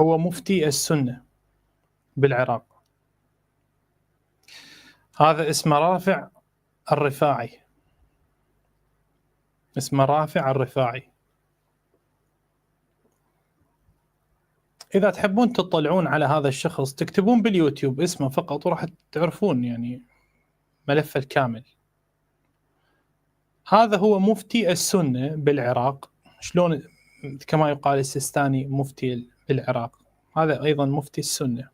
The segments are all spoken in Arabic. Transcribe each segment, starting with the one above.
هو مفتي السنة بالعراق. هذا اسمه رافع الرفاعي، اسمه رافع الرفاعي. إذا تحبون تطلعون على هذا الشخص تكتبون باليوتيوب اسمه فقط وراح تعرفون يعني ملفه الكامل. هذا هو مفتي السنة بالعراق. شلون كما يقال السيستاني مفتي بالعراق، هذا أيضا مفتي السنة.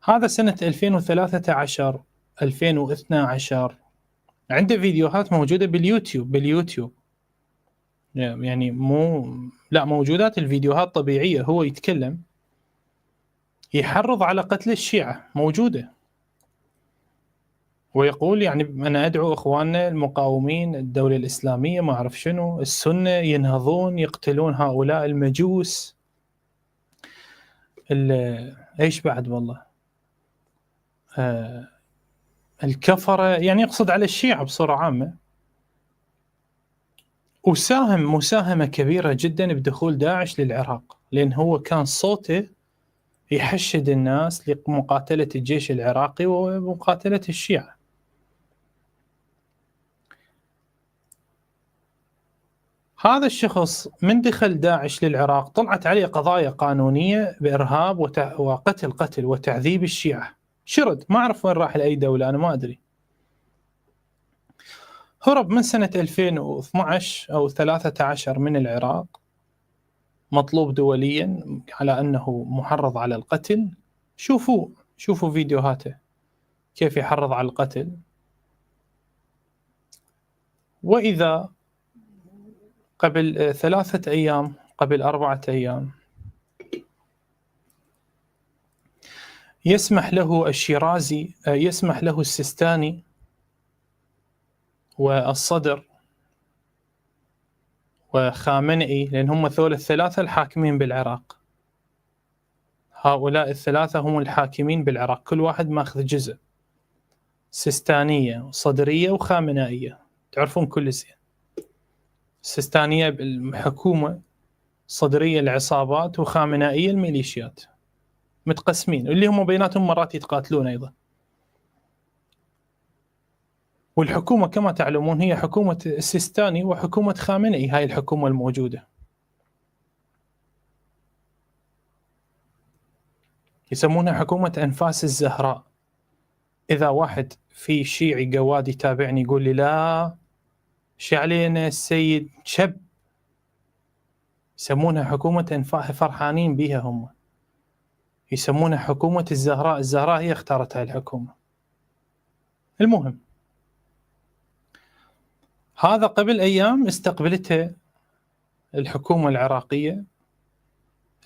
هذا سنة 2013 2012 عنده فيديوهات موجودة باليوتيوب يعني لا موجودات الفيديوهات طبيعية، هو يتكلم يحرض على قتل الشيعة موجودة، ويقول يعني أنا أدعو إخواننا المقاومين الدولة الإسلامية ما أعرف شنو السنة ينهضون يقتلون هؤلاء المجوس إيش بعد والله الكفرة، يعني يقصد على الشيعة بصورة عامة. وساهم مساهمة كبيرة جدا بدخول داعش للعراق، لأن هو كان صوته يحشد الناس لمقاتلة الجيش العراقي ومقاتلة الشيعة. هذا الشخص من دخل داعش للعراق طلعت عليه قضايا قانونية بإرهاب قتل وتعذيب الشيعة. شرد ما أعرف وين راح لأي دولة، أنا ما أدري. هرب من سنة 2012 أو 13 من العراق، مطلوب دوليا على أنه محرض على القتل. شوفوا فيديوهاته كيف يحرض على القتل. وإذا قبل 3 أيام قبل 4 أيام يسمح له الشيرازي يسمح له السيستاني والصدر وخامنئي، لأن هم ثول الثلاثة الحاكمين بالعراق. هؤلاء الثلاثة هم الحاكمين بالعراق، كل واحد ماخذ جزء، سيستانية وصدرية وخامنائية. تعرفون كل زين، السيستانية بالحكومة، صدرية العصابات، وخامنائية الميليشيات، متقسمين اللي هم بيناتهم مرات يتقاتلون أيضا. والحكومة كما تعلمون هي حكومة السيستاني وحكومة خامنئي، هاي الحكومة الموجودة يسمونها حكومة أنفاس الزهراء. إذا واحد في شيعي قواد يتابعني يقول لي لا شي علينا السيد شب، يسمونها حكومة أنفاس، فرحانين بها هم، يسمونها حكومة الزهراء. الزهراء هي اختارت هاي الحكومة. المهم هذا قبل أيام استقبلته الحكومة العراقية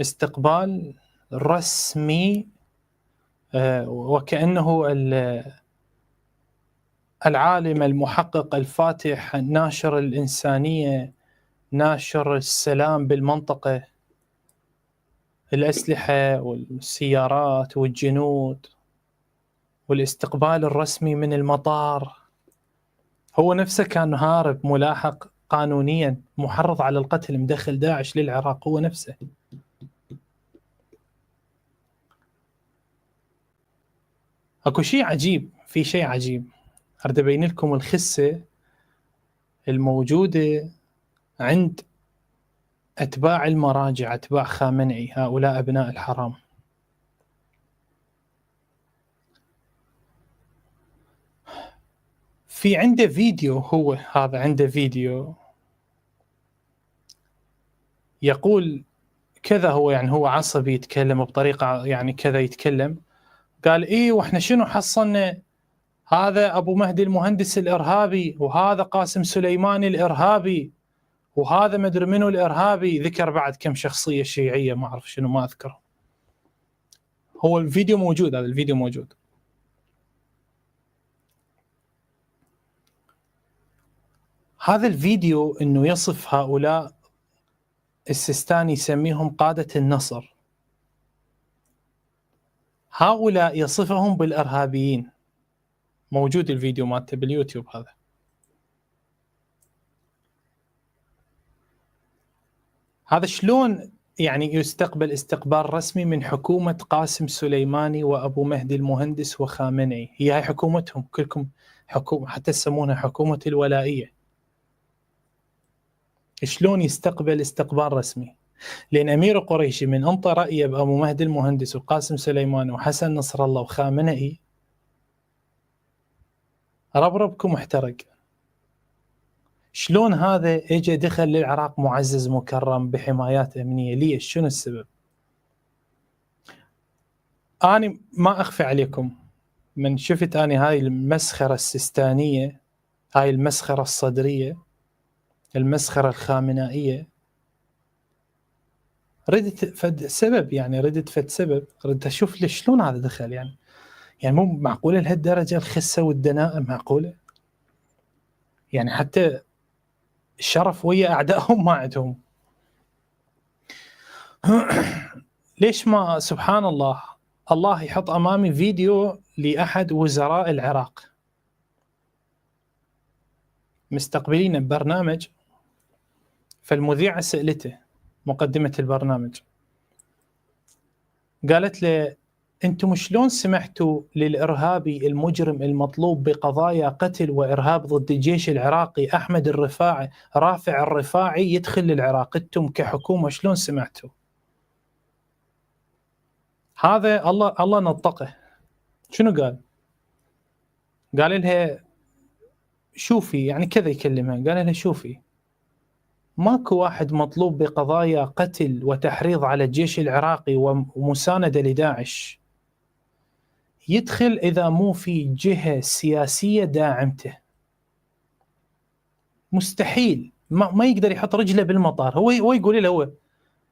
استقبال رسمي، وكأنه العالم المحقق الفاتح ناشر الإنسانية ناشر السلام بالمنطقة، الأسلحة والسيارات والجنود والاستقبال الرسمي من المطار. هو نفسه كان هارب ملاحق قانونيا محرض على القتل مدخل داعش للعراق هو نفسه. اكو شيء عجيب، في شيء عجيب أريد أبين لكم الخسة الموجودة عند أتباع المراجع، أتباع خامنئي، هؤلاء أبناء الحرام. في عنده فيديو، هو هذا عنده فيديو يقول كذا، هو يعني هو عصبي يتكلم بطريقة يعني كذا يتكلم، قال إيه وإحنا شنو حصلنا، هذا أبو مهدي المهندس الإرهابي، وهذا قاسم سليماني الإرهابي، وهذا مدري منو الإرهابي. ذكر بعد كم شخصية شيعية ما أعرف شنو ما أذكره. هو الفيديو موجود، هذا الفيديو موجود. هذا الفيديو إنه يصف هؤلاء السيستاني يسميهم قادة النصر، هؤلاء يصفهم بالإرهابيين. موجود الفيديو مالته باليوتيوب. هذا شلون يعني يستقبل استقبال رسمي من حكومة قاسم سليماني وأبو مهدي المهندس وخامنئي. هي هاي حكومتهم كلكم، حكومة حتى يسمونها حكومة الولائية. شلون يستقبل استقبال رسمي؟ لأن أمير قريشي من أنطى رأيه بأبو مهدي المهندس وقاسم سليماني وحسن نصر الله وخامنئي ربربكم احترق. شلون هذا اجى دخل للعراق معزز مكرم بحمايات أمنية؟ ليش؟ شنو السبب؟ أنا ما أخفي عليكم، من شفت أنا هاي المسخرة السيستانية، هاي المسخرة الصدرية، المسخرة الخامنائية، ردت فد سبب، يعني ردت فد سبب، ردت أشوف ليش شلون هذا دخل. يعني مو معقولة لهالدرجة الخسة والدناءة؟ معقولة؟ يعني حتى الشرف ويا أعدائهم ما عندهم. ليش ما سبحان الله، الله يحط أمامي فيديو لأحد وزراء العراق مستقبلين ببرنامج، فالمذيعة سألته مقدمة البرنامج، قالت له أنتم شلون سمحتوا للإرهابي المجرم المطلوب بقضايا قتل وإرهاب ضد الجيش العراقي أحمد الرفاعي، رافع الرفاعي، يدخل للعراق؟ أنتم كحكومة شلون سمحتوا؟ هذا الله نطقه. شنو قال؟ قال لها شوفي، يعني كذا يكلمها، قال لها شوفي، ماكو واحد مطلوب بقضايا قتل وتحريض على الجيش العراقي ومساندة لداعش يدخل إذا مو في جهة سياسية داعمته. مستحيل، ما يقدر يحط رجله بالمطار. هو يقول له هو.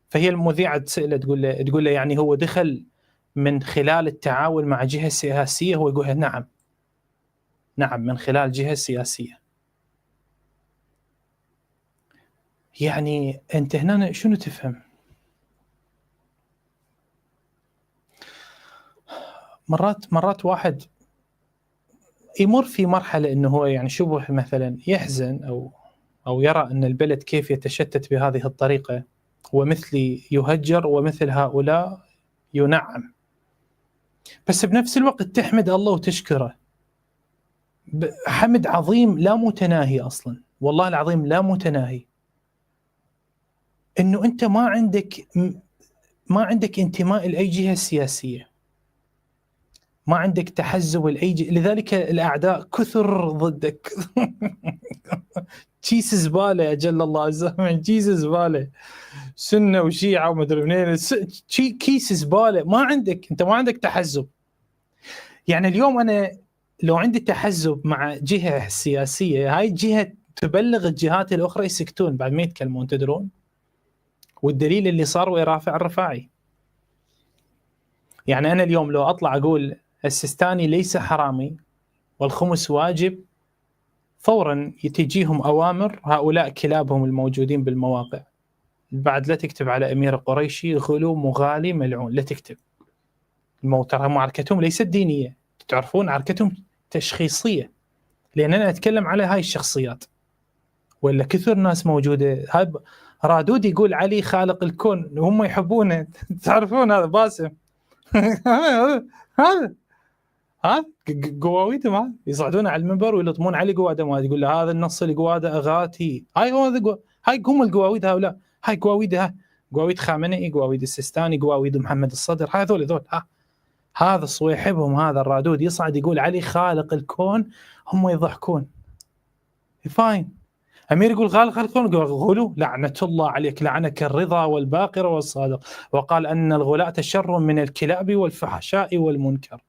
فهي المذيعة تسأله تقول له يعني هو دخل من خلال التعاون مع جهة سياسية؟ هو يقول نعم من خلال جهة سياسية. يعني أنت هنا شنو تفهم؟ مرات واحد يمر في مرحلة أنه هو يعني شبه مثلا يحزن أو يرى أن البلد كيف يتشتت بهذه الطريقة، ومثلي يهجر ومثل هؤلاء ينعم، بس بنفس الوقت تحمد الله وتشكره حمد عظيم لا متناهي أصلا، والله العظيم لا متناهي، أنه أنت ما عندك انتماء لأي جهة سياسية، ما عندك تحزب لأي جهة، لذلك الأعداء كثر ضدك. كيس زبالة أجل الله الزمن، كيس زبالة، سنة وشيعة ومدري منين، كيس زبالة. أنت ما عندك تحزب. يعني اليوم أنا لو عندي تحزب مع جهة سياسية، هاي الجهة تبلغ الجهات الأخرى يسكتون بعد ما يتكلمون، تدرون؟ والدليل اللي صار ويا رافع الرفاعي. يعني أنا اليوم لو أطلع أقول السيستاني ليس حرامي والخمس واجب، فورا تجيهم أوامر هؤلاء كلابهم الموجودين بالمواقع، بعد لا تكتب على أمير قريشي غلو مغالي ملعون، لا تكتب. ترى معركتهم ليست دينية، تعرفون، عركتهم تشخيصية، لأن أنا أتكلم على هاي الشخصيات ولا كثر ناس موجودة. هاي رادود يقول علي خالق الكون وهم يحبونه. تعرفون هذا باسم. هذا قواويدهم يصعدون على المنبر ويلطمون علي قواده، ما يقول له هذا النص القواده اغاتي. هاي هم القواويد هؤلاء، هاي قواويد، قواويد خامنئي، قواويد السيستاني، قواويد محمد الصدر، هذول هذا صويحبهم، هذا الرادود يصعد يقول علي خالق الكون، هم يضحكون. فاين أمير يقول خالق الكون، غلو لعنة الله عليك، لعنك الرضا والباقر والصادق، وقال أن الغلاة شر من الكلاب والفحشاء والمنكر.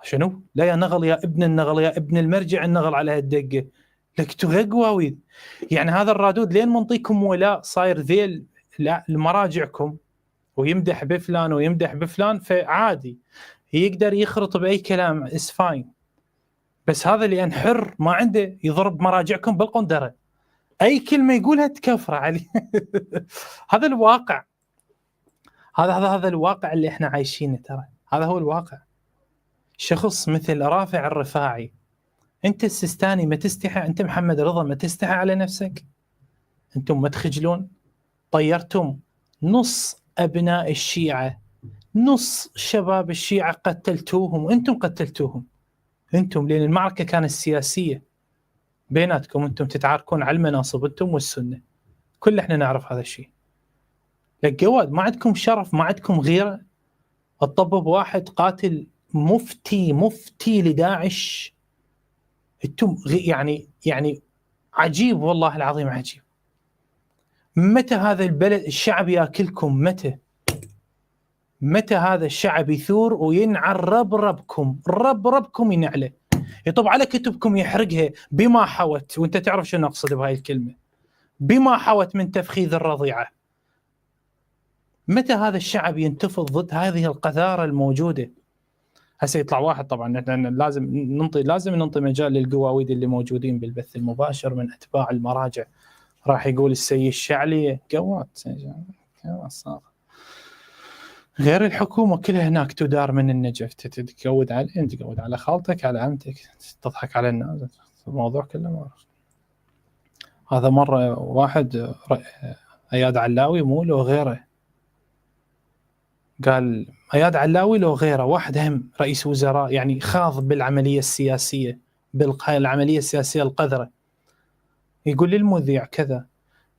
شنو؟ لا يا نغل، يا ابن النغل، يا ابن المرجع النغل على هالدقة، لك تغقواويد. يعني هذا الرادود لين منطيكم ولاء صاير ذيل لمراجعكم ويمدح بفلان ويمدح بفلان، فعادي يقدر يخرط بأي كلام، اسفاين. بس هذا اللي انحر ما عنده، يضرب مراجعكم بالقندرة، أي كلمة يقولها تكفر عليه. هذا الواقع، هذا الواقع اللي احنا عايشينه، ترى هذا هو الواقع. شخص مثل رافع الرفاعي، انت السيستاني ما تستحي؟ انت محمد رضا ما تستحي على نفسك؟ انتم ما تخجلون؟ طيرتم نص أبناء الشيعة، نص شباب الشيعة قتلتوهم، أنتم قتلتوهم أنتم، لأن المعركة كانت سياسية بيناتكم، أنتم تتعاركون على المناصب أنتم والسنة، كل احنا نعرف هذا الشيء. لك جواد ما عندكم شرف، ما عندكم غيرة، تطبب واحد قاتل مفتي لداعش، انتم يعني عجيب والله العظيم عجيب. متى هذا البلد الشعب ياكلكم؟ متى هذا الشعب يثور وينعل ربكم ينعله، يطب على كتبكم يحرقها بما حوت، وانت تعرف شنو اقصد بهاي الكلمة، بما حوت من تفخيذ الرضيعة. متى هذا الشعب ينتفض ضد هذه القذارة الموجودة؟ هسه يطلع واحد، طبعا لازم ننطي مجال للقواويد اللي موجودين بالبث المباشر من اتباع المراجع، راح يقول السيد الشعلي قوات صار غير الحكومة كلها هناك تدار من النجف، تقود على انت، تقود على خالتك على عمتك، تضحك على الناس، الموضوع كله مرة. هذا مرة واحد اياد علاوي مو لو غيره، قال اياد علاوي لو غيره، واحد هم رئيس وزراء يعني خاض بالعملية السياسية، بالعملية السياسية القذرة، يقول للمذيع كذا،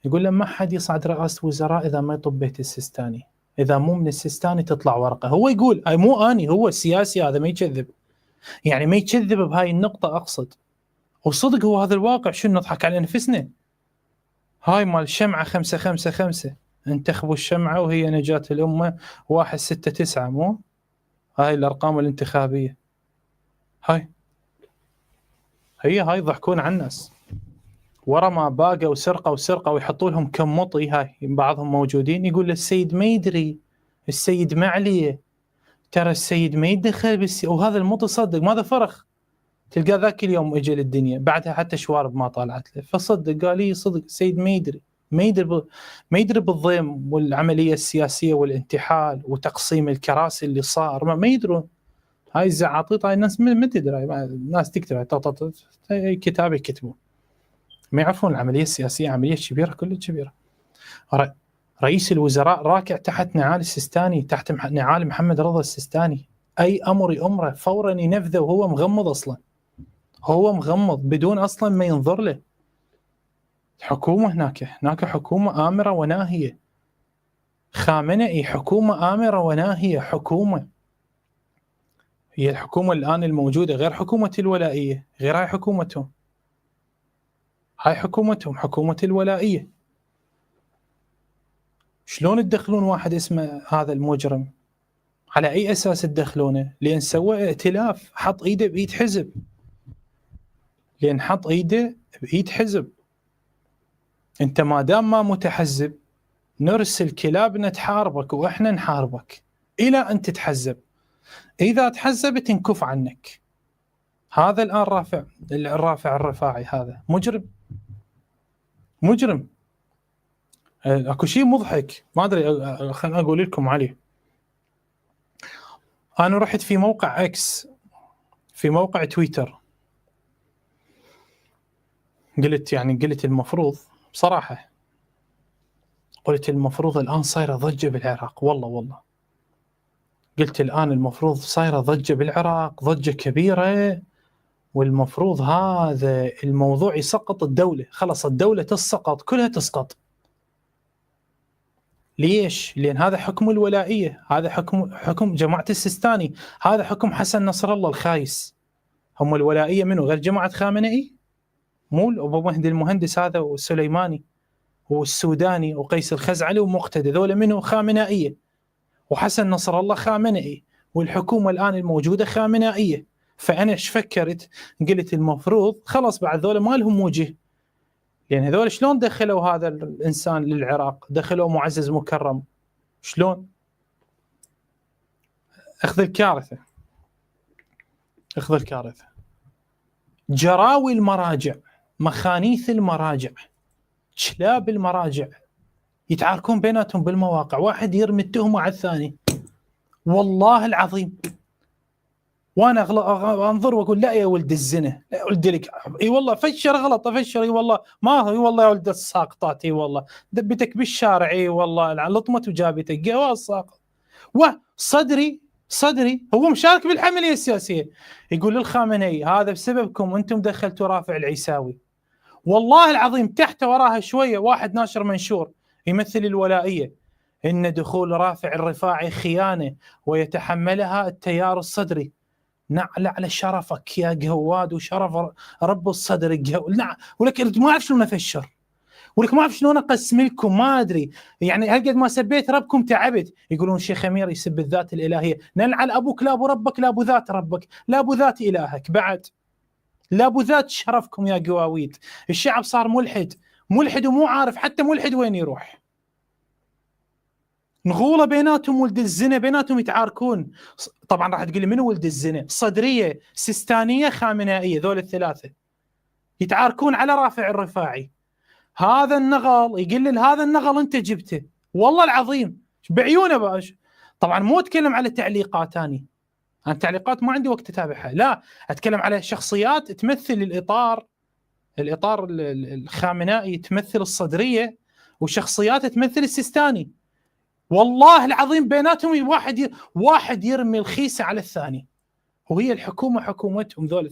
يقول له ما حد يصعد رئاسة وزراء إذا ما يطب بيت السيستاني، إذا مو من السيستاني تطلع ورقة. هو يقول أي مو أني، هو السياسي هذا ما يكذب، يعني ما يكذب بهاي النقطة أقصد، وصدق هو هذا الواقع. شنو نضحك على أنفسنا؟ هاي مال الشمعة 555، انتخبوا الشمعة وهي نجاة الأمة 169، مو هاي الأرقام الانتخابية، هاي هاي يضحكون على الناس. ورا ما باقوا وسرقة ويحطوا لهم كم مطي، هاي بعضهم موجودين، يقول السيد ما يدري، السيد ما عليه، ترى السيد ما يدخل وهذا المطي صدق ماذا فرخ، تلقى ذاك اليوم اجى للدنيا بعدها حتى شوارب ما طالعت له، فصدق قال لي صدق السيد ما يدري بالضيم والعملية السياسية والانتحال وتقسيم الكراسي اللي صار، ما يدرون. هاي الزعاطيط، هاي الناس ما تدري، الناس تكتب كتاب يكتبون، ما يعرفون العملية السياسية عملية كبيرة، كل كبيرة. رئيس الوزراء راكع تحت نعال السيستاني، تحت نعال محمد رضا السيستاني، أي أمر يأمره فورا ينفذه وهو مغمض، أصلا هو مغمض بدون أصلا ما ينظر له. حكومة هناك حكومة آمرة وناهية، خامنئي حكومة آمرة وناهية، حكومة هي الحكومة الآن الموجودة غير حكومة الولائية، غير هاي حكومتهم، هاي حكومتهم حكومة الولائية. شلون تدخلون واحد اسمه هذا المجرم؟ على أي أساس تدخلونه؟ لأن سوى ائتلاف، حط إيده بإيد حزب، لأن حط إيده بإيد حزب. أنت ما دام ما متحزب نرسل كلابنا تحاربك وإحنا نحاربك إلى أن تتحزب، إذا تحزبت نكف عنك. هذا الآن رافع الرفاعي هذا مجرم. اكو شيء مضحك ما ادري، خليني اقول لكم عليه. انا رحت في موقع اكس، في موقع تويتر، قلت المفروض بصراحة، قلت المفروض الآن صايرة ضجة بالعراق، والله قلت الآن المفروض صايرة ضجة بالعراق، ضجة كبيرة، والمفروض هذا الموضوع يسقط الدولة، خلص الدولة تسقط، كلها تسقط. ليش؟ لأن هذا حكم الولائية، هذا حكم جماعة السيستاني، هذا حكم حسن نصر الله الخايس. هم الولائية منه غير جماعة خامنئي؟ مو أبو مهدي المهندس هذا والسليماني والسوداني وقيس الخزعلي ومقتدى، ذولا منه خامنائية، وحسن نصر الله خامنئي، والحكومة الآن الموجودة خامنائية. فأنا ايش فكرت؟ قلت المفروض خلاص بعد ذولا ما لهم وجه، لأن هذول شلون دخلوا هذا الإنسان للعراق؟ دخلوا معزز مكرم، شلون؟ أخذ الكارثة، جراوي المراجع، مخانيث المراجع، شلاب المراجع يتعاركون بيناتهم بالمواقع، واحد يرمي التهمة على الثاني، والله العظيم وانا انظر واقول لا يا ولد الزنا، لا يا ولد لك، اي والله فشر غلط، فشر اي والله ما اي والله يا ولد الساقطات، اي والله دبتك بالشارع، اي والله لطمت وجابتك جواز ساقط. صدري هو مشارك بالعمليه السياسيه، يقول للخامنئي هذا بسببكم، انتم دخلتوا رافع العيساوي. والله العظيم تحت وراها شويه واحد ناشر منشور يمثل الولائيه ان دخول رافع الرفاعي خيانه ويتحملها التيار الصدري. نعل على شرفك يا قواد وشرف رب الصدر نعم. ولك ما اعرف شلون افشر، ولك ما اعرف شلون اقسم لكم، ما ادري يعني هالقد ما سبيت ربكم تعبت. يقولون الشيخ امير يسب الذات الالهيه، نلعن ابوك لا ابو ربك لا ابو ذات ربك لا ابو ذات الهك بعد، لا ابو ذات شرفكم يا قواويد. الشعب صار ملحد ومو عارف حتى ملحد وين يروح. نغوله بيناتهم ولد الزنا، بيناتهم يتعاركون. طبعا راح تقول لي منو ولد الزنا؟ صدريه، سيستانيه، خامنائيه، ذول الثلاثه يتعاركون على رافع الرفاعي. هذا النغل يقول لي هذا النغل انت جبته، والله العظيم بعيونه باش. طبعا مو اتكلم على تعليقات انا التعليقات ما عندي وقت اتابعها، لا اتكلم على شخصيات تمثل الاطار الخامنائي، تمثل الصدريه، وشخصيات تمثل السيستاني. والله العظيم بيناتهم واحد يرمي الخيسه على الثاني، وهي الحكومه حكومتهم ذول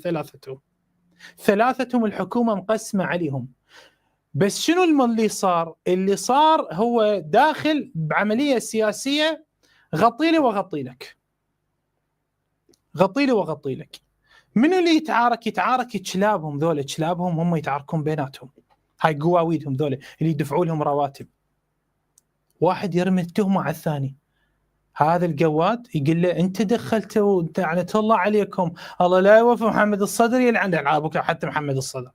ثلاثتهم الحكومه مقسمه عليهم. بس شنو اللي صار؟ اللي صار هو داخل بعمليه سياسيه غطي لي واغطي لك، غطي لي واغطي لك. منو اللي يتعارك كلابهم، ذول كلابهم هم يتعاركون بيناتهم، هاي قواويدهم ذول اللي يدفعوا لهم رواتب. واحد يرمي التهمه على الثاني، هذا القواد يقول له انت دخلته انت لعنه الله عليكم، الله لا يوفق محمد الصدر يلعن ابوك حتى محمد الصدر.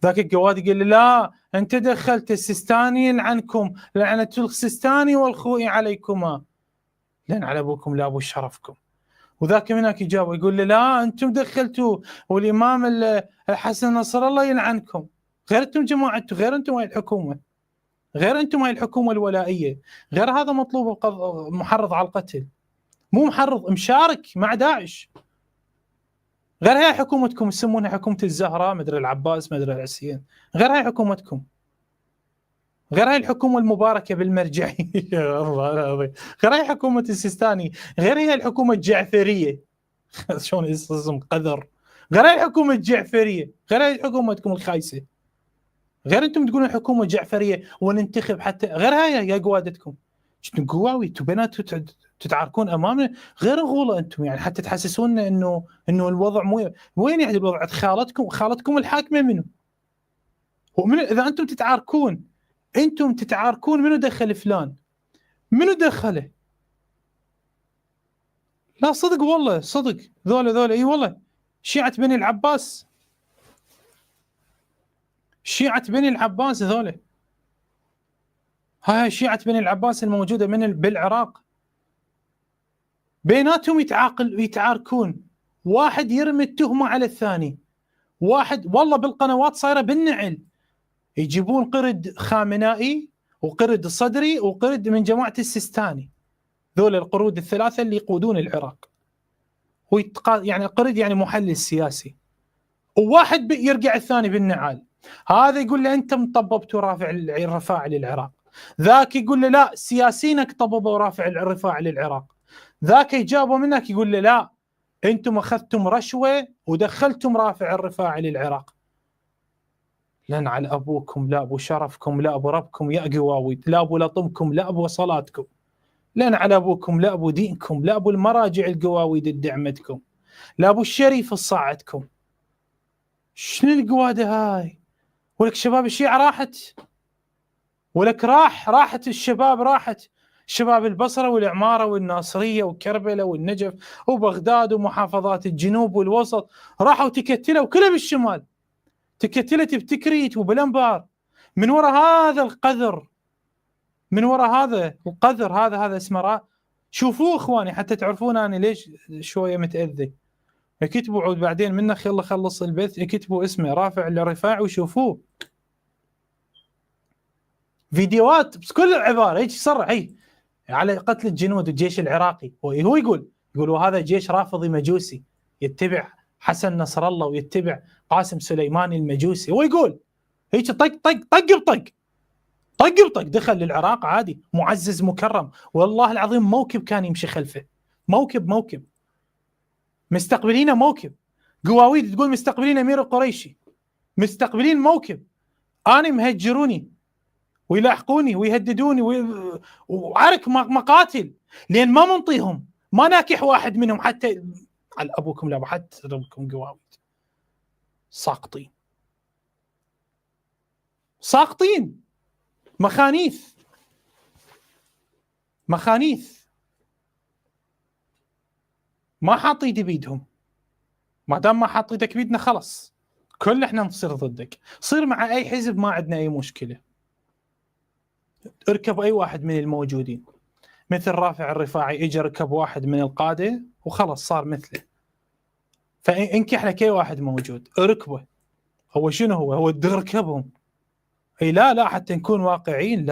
ذاك القواد يقول له لا انت دخلت السيستاني يلعنكم، لعنه السيستاني والخوئي عليكما، لان على ابوكم لا ابو شرفكم. وذاك من هناك يجاوب يقول له لا انتم دخلتوه، والامام حسن نصر الله يلعنكم. غير انتم جماعته، غير انتم هاي الحكومه، غير انتم هاي الحكومه الولائيه، غير هذا مطلوب محرض على القتل، مو محرض مشارك مع داعش. غير هاي حكومتكم يسمونها حكومه الزهراء، مدري العباس مدري العسيين، غير هاي حكومتكم، غير هاي الحكومه المباركه بالمرجعيه الله العظيم، غير هاي حكومه السيستاني، غير هي الحكومه الجعفريه شلون اسم قذر، غير هاي الحكومه الجعفريه، غير هاي حكومتكم الخايسه، غير انتم تقولون حكومه جعفريه وننتخب حتى، غير هاي يا قوادتكم شنو قواوي انتم بيناتكم تتعاركون امامنا، غير غوله انتم يعني حتى تحسسونا انه الوضع مو وين يعني الوضع. خالتكم الحاكمه منو؟ ومن اذا انتم تتعاركون منو دخل فلان؟ منو دخله؟ لا صدق والله صدق، ذولا اي والله شيعة بني العباس، شيعة بني العباس ذولا، هاي شيعة بني العباس الموجودة بالعراق، بيناتهم يتعاركون، واحد يرمي التهمة على الثاني، واحد والله بالقنوات صايرة بالنعل، يجيبون قرد خامنائي وقرد صدري وقرد من جماعة السيستاني، ذول القرود الثلاثة اللي يقودون العراق، يعني قرد يعني محلل سياسي، وواحد يرجع الثاني بالنعال. هذا يقول له انتم طببتوا رافع الرفاعي للعراق، ذاك يقول له لا سياسينك طببوا رافع الرفاعي للعراق، ذاك يجابوا منك يقول له لا انتم اخذتم رشوه ودخلتم رافع الرفاعي للعراق. لن على ابوكم لا ابو شرفكم لا ابو ربكم يا قواويد، لا ابو لطمكم لا ابو صلاتكم، لن على ابوكم لا ابو دينكم، لا ابو المراجع القواويد الدعمتكم، لا ابو الشريف الصاعدكم. شنو القواده هاي؟ ولك شباب الشيعة راحت، ولك راحت الشباب، راحت شباب البصرة والعمارة والناصرية وكربلاء والنجف وبغداد ومحافظات الجنوب والوسط، راحوا تكتلوا كلها بالشمال، تكتلت بتكريت وبالانبار، من وراء هذا القذر، من وراء هذا القذر، هذا اسمه شوفوه اخواني حتى تعرفون انا ليش شويه متاذي. اكتبوا عود بعدين منه يلا خلص البث، اكتبوا اسمه رافع الرفاعي وشوفوه فيديوهات بس كل العباره هيك يصرح هي على قتل الجنود والجيش العراقي، هو يقول وهذا جيش رافضي مجوسي، يتبع حسن نصر الله ويتبع قاسم سليماني المجوسي، هو يقول هيك طق طق طق بطق طق بطق، دخل للعراق عادي معزز مكرم، والله العظيم موكب كان يمشي خلفه، موكب مستقبلين موكب، قواويد تقول مستقبلين امير القريشي، مستقبلين موكب، انا مهجروني ويلاحقوني ويهددوني وعرك مقاتل، لين ما منطيهم، ما ناكح واحد منهم حتى على ابوكم لا حتى ربكم قواويد، ساقطين مخانيث ما حاط ايدي بيدهم، ما دام ما حاط ايدك بيدنا خلص كل احنا نصير ضدك، صير مع اي حزب ما عندنا اي مشكله، اركب اي واحد من الموجودين، مثل رافع الرفاعي اجى ركب واحد من القاده وخلص صار مثله، فانكح لك اي واحد موجود اركبه، هو شنو هو اركبهم، اي لا حتى نكون واقعيين،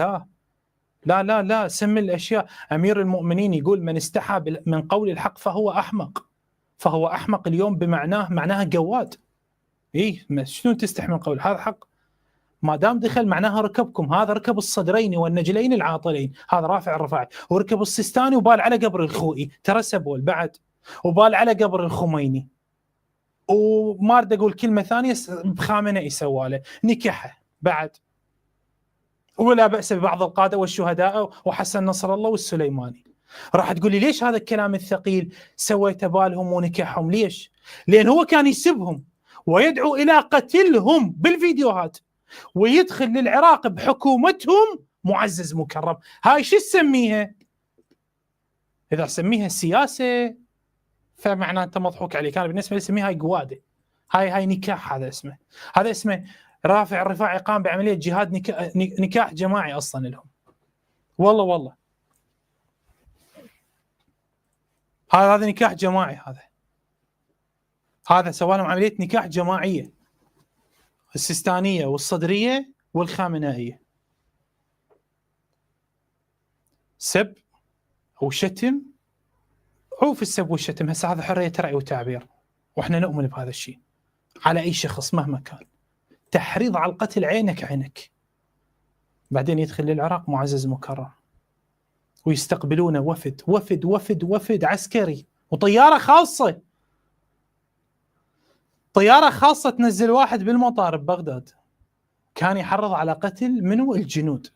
لا سم الاشياء، امير المؤمنين يقول من استحى من قول الحق فهو احمق اليوم معناها قواد، شنو تستحي من قول هذا حق، ما دام دخل معناها ركبكم، هذا ركب الصدرين والنجلين العاطلين، هذا رافع الرفاعي، وركب السيستاني وبال على قبر الخوئي، ترى سبول بعد، وبال على قبر الخميني، وما اريد اقول كلمه ثانيه بخامنئي سواله نكحه بعد، ولا بأس ببعض القادة والشهداء وحسن نصر الله والسليماني. راح تقول لي ليش هذا الكلام الثقيل سويت بالهم ونكحهم؟ ليش؟ لأن هو كان يسبهم ويدعو إلى قتلهم بالفيديوهات، ويدخل للعراق بحكومتهم معزز مكرم، هاي شو تسميها؟ إذا سميها سياسة فمعناه أنت مضحوك عليك، أنا بالنسبة لي اسميها هاي قوادة، هاي نكاح، هذا اسمه رافع الرفاعي قام بعملية جهاد نكاح جماعي أصلا لهم، والله هذا نكاح جماعي، هذا سوى لهم عملية نكاح جماعية، السيستانية والصدرية والخامنائية، سب أو شتم، عوف السب والشتم، هسه هذا حرية رأي وتعبير، وإحنا نؤمن بهذا الشيء على أي شخص مهما كان، تحريض على القتل عينك، بعدين يدخل للعراق معزز مكرم ويستقبلونه وفد عسكري وطيارة خاصة تنزل واحد بالمطار ببغداد، كان يحرض على قتل منو؟ الجنود،